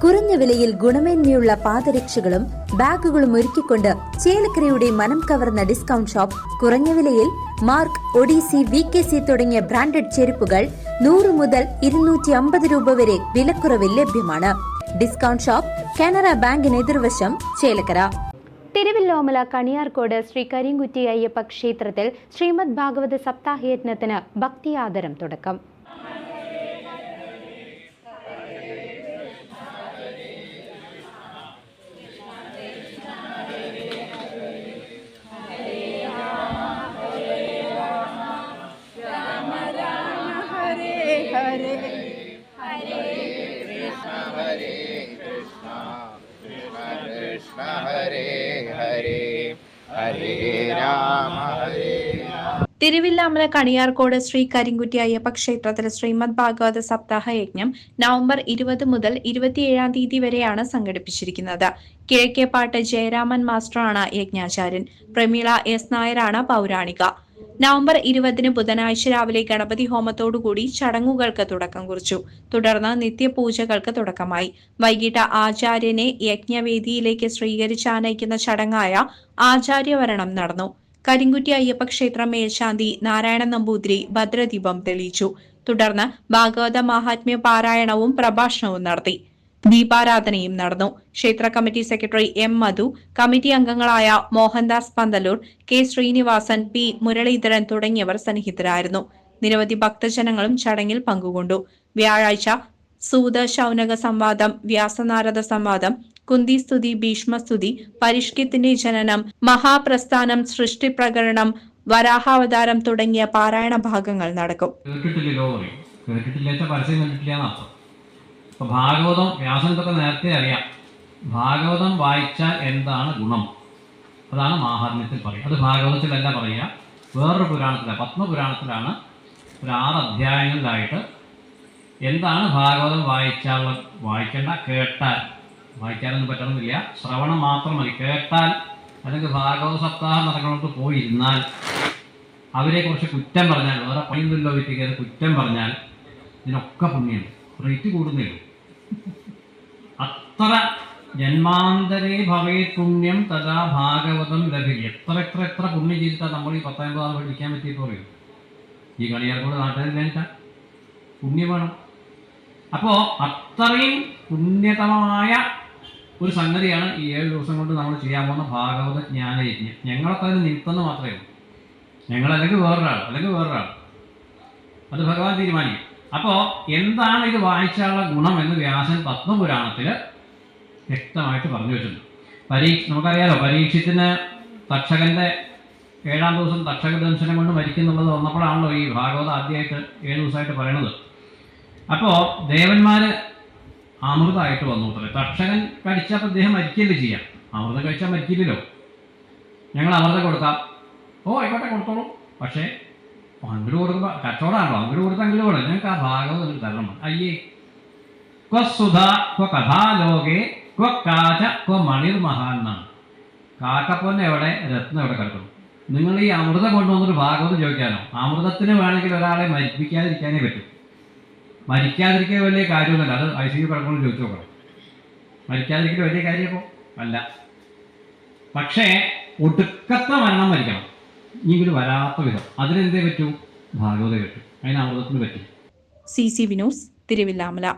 കുറഞ്ഞ വിലയിൽ ഗുണമേന്മയുള്ള പാദരക്ഷകളും ബാഗുകളും ഒരുക്കിക്കൊണ്ട് ചേലക്കരയുടെ മനം കവർന്ന ഡിസ്കൗണ്ട് ഷോപ്പ്. കുറഞ്ഞ വിലയിൽ മാർക്ക്, ഒഡീസി, VKC തുടങ്ങിയ ബ്രാൻഡഡ് ചെരുപ്പുകൾ 100 മുതൽ 250 രൂപ വരെ വിലക്കുറവിൽ ലഭ്യമാണ്. ഡിസ്കൗണ്ട് ഷോപ്പ്, കാനറ ബാങ്കിന് എതിർവശം, ചേലക്കര. തിരുവല്ലോമല കണിയാർക്കോട് ശ്രീ കരിങ്കുറ്റി അയ്യപ്പ ക്ഷേത്രത്തിൽ ശ്രീമദ് ഭാഗവത സപ്താഹയജ്ഞത്തിന് ഭക്തിയാദരം തുടക്കം. തിരുവില്ലാമല കണിയാർക്കോട് ശ്രീ കരിങ്കുറ്റി അയ്യപ്പ ക്ഷേത്രത്തിൽ ശ്രീമദ് ഭാഗവത സപ്താഹ യജ്ഞം നവംബർ 20 മുതൽ 27 തീയതി വരെയാണ് സംഘടിപ്പിച്ചിരിക്കുന്നത്. കിഴക്കേപ്പാട്ട് ജയരാമൻ മാസ്റ്ററാണ് യജ്ഞാചാര്യൻ. പ്രമീള S. നായരാണ് പൗരാണിക. നവംബർ 20 ബുധനാഴ്ച രാവിലെ ഗണപതി ഹോമത്തോടുകൂടി ചടങ്ങുകൾക്ക് തുടക്കം കുറിച്ചു. തുടർന്ന് നിത്യപൂജകൾക്ക് തുടക്കമായി. വൈകിട്ട് ആചാര്യനെ യജ്ഞവേദിയിലേക്ക് സ്വീകരിച്ചാനയിക്കുന്ന ചടങ്ങായ ആചാര്യവരണം നടന്നു. കരിങ്കുറ്റി അയ്യപ്പ ക്ഷേത്രം മേൽശാന്തി നാരായണ നമ്പൂതിരി ഭദ്രദീപം തെളിയിച്ചു. തുടർന്ന് ഭാഗവത മാഹാത്മ്യ പാരായണവും പ്രഭാഷണവും നടത്തി. ദീപാരാധനയും നടന്നു. ക്ഷേത്ര കമ്മിറ്റി സെക്രട്ടറി M. മധു, കമ്മിറ്റി അംഗങ്ങളായ മോഹൻദാസ് പന്തലൂർ, K. ശ്രീനിവാസൻ, P. മുരളീധരൻ തുടങ്ങിയവർ സന്നിഹിതരായിരുന്നു. നിരവധി ഭക്തജനങ്ങളും ചടങ്ങിൽ പങ്കുകൊണ്ടു. വ്യാഴാഴ്ച സൂത ശൗനക സംവാദം, വ്യാസനാരദ സംവാദം, കുന്തിസ്തുതി, ഭീഷ്മസ്തുതി, പരിഷ്കിത്തിന്റെ ജനനം, മഹാപ്രസ്ഥാനം, സൃഷ്ടി പ്രകരണം, വരാഹാവതാരം തുടങ്ങിയ പാരായണ ഭാഗങ്ങൾ നടക്കും. ഭാഗവതം വ്യാസനൊക്കെ നേരത്തെ അറിയാം. ഭാഗവതം വായിച്ചാൽ എന്താണ് ഗുണം, അതാണ് മാഹാത്മ്യത്തിൽ പറയുക. അത് ഭാഗവതത്തിലല്ല പറയുക, വേറൊരു പുരാണത്തിലാണ്, പത്മപുരാണത്തിലാണ്. ഒരു 6 അധ്യായങ്ങളിലായിട്ട് എന്താണ് ഭാഗവതം വായിക്കേണ്ട, കേട്ടാൽ, വായിക്കാനൊന്നും പറ്റണമെന്നില്ല, ശ്രവണം മാത്രം മതി. കേട്ടാൽ അല്ലെങ്കിൽ ഭാഗവത സപ്താഹം നടക്കണോട്ട് പോയിരുന്നാൽ അവരെക്കുറിച്ച് കുറ്റം പറഞ്ഞാൽ, വേറെ പണിയൊന്നുമില്ലോ വിറ്റിക്കത് കുറ്റം പറഞ്ഞാൽ ഇതിനൊക്കെ പുണ്യമുണ്ട്. റേറ്റ് കൂടുന്നില്ല. അത്ര ജന്മാന്തരേ ഭവേ പുണ്യം തഥാ ഭാഗവതം ലഭിക്കും. എത്ര പുണ്യം ചെയ്തിട്ടാൽ നമ്മൾ ഈ 10-50 ആൾ പഠിക്കാൻ പറ്റിയപ്പോൾ പറയും. ഈ കളിയാർക്കോട് നാട്ടിലില്ല, പുണ്യം വേണം. അപ്പോൾ അത്രയും പുണ്യതമമായ ഒരു സംഗതിയാണ് ഈ 7 ദിവസം കൊണ്ട് നമ്മൾ ചെയ്യാൻ പോകുന്ന ഭാഗവത ജ്ഞാനയജ്ഞം. ഞങ്ങളൊക്കെ അതിന് നിൽക്കുന്ന മാത്രമേ ഉള്ളൂ. ഞങ്ങളല്ലെങ്കിൽ വേറൊരാൾ അത് ഭഗവാൻ തീരുമാനിക്കും. അപ്പോൾ എന്താണ് ഇത് വായിച്ചാലുള്ള ഗുണം എന്ന് വ്യാസൻ പത്മപുരാണത്തിൽ വ്യക്തമായിട്ട് പറഞ്ഞു വെച്ചിട്ടുണ്ട്. നമുക്കറിയാലോ, പരീക്ഷത്തിന് തക്ഷകന്റെ 7-ാം ദിവസം തക്ഷക ദംശനം കൊണ്ട് മരിക്കുന്നുള്ളത് വന്നപ്പോഴാണല്ലോ ഈ ഭാഗവതം ആദ്യമായിട്ട് 7 ദിവസമായിട്ട് പറയണത്. അപ്പോൾ ദേവന്മാർ അമൃതമായിട്ട് വന്നു. തക്ഷകൻ കഴിച്ചപ്പോൾ അദ്ദേഹം മരിക്കുകയല്ലേ ചെയ്യാം. അമൃതം കഴിച്ചാൽ മരിക്കില്ലല്ലോ. ഞങ്ങൾ അമൃതം കൊടുക്കാം. ആയിക്കോട്ടെ, കൊടുത്തോളൂ. പക്ഷേ അങ്ങോട്ട് കൊടുക്കുമ്പോൾ കച്ചവടമാണല്ലോ, അങ്ങോട്ട് കൊടുത്താൽ അങ്ങോട്ട് കൊടുക്കും. ഞങ്ങൾക്ക് ആ ഭാഗവതം ഒരു തരണം. അയ്യേ ക്വ സുധ ക്വ കഥാലോകെ ക്വ കാച ക്വ മണിർ മഹാന്നാണ്. കാക്കപ്പൊന്നെ എവിടെ, രത്നം എവിടെ കിടക്കുന്നു? നിങ്ങൾ ഈ അമൃതം കൊണ്ടുവന്നൊരു ഭാഗവതം ചോദിക്കാനോ? അമൃതത്തിന് വേണമെങ്കിൽ ഒരാളെ മരിപ്പിക്കാതിരിക്കാനേ പറ്റും. മരിക്കാതിരിക്കുക വലിയ കാര്യമൊന്നുമല്ല. അത് ICU കിടക്കണം ചോദിച്ചു നോക്കണം. മരിക്കാതിരിക്കുക വലിയ കാര്യമോ അല്ല. പക്ഷേ ഒടുക്കത്തെ മരണം മരിക്കണം, ഇനിയെങ്കിലും വരാത്ത വിധം. അതിനെന്തേ പറ്റൂ? ഭാഗവതം പറ്റും. അതിന് അമൃതത്തിന് പറ്റും. CC വിനോസ്, തിരുവില്ലാമല.